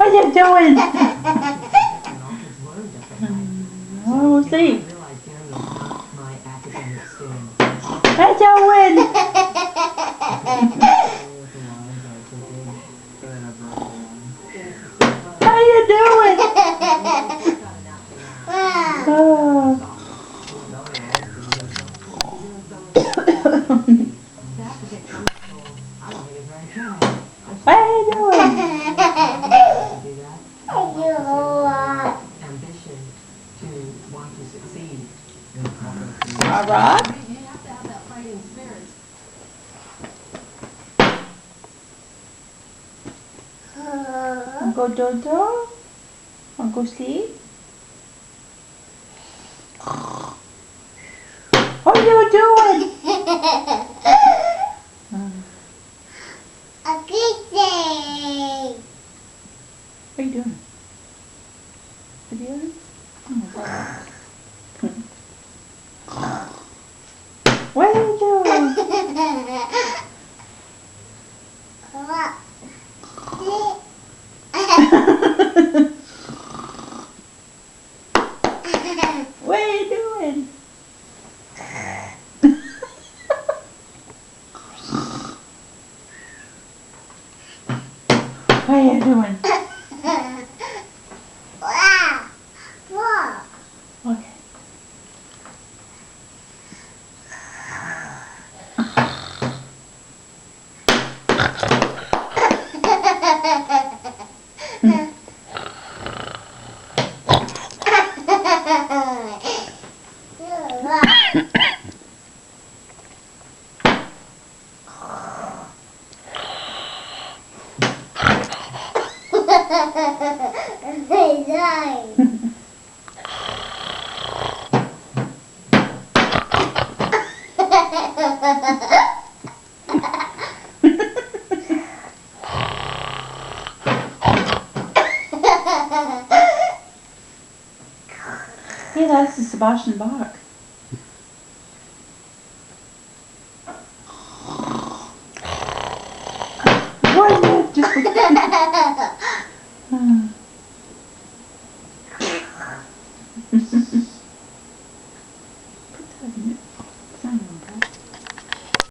What are you doing? Oh, we'll see. What are you doing? How are you doing? Oh. What are you doing? Ambition to want to succeed. All right. You have to have that fighting spirit. Uncle Dodo? Uncle Steve? What are you doing? A kitten. What are you doing? What are you doing? What are you doing? What are you doing? What are you doing? Okay. Hey, that's the Sebastian Bach.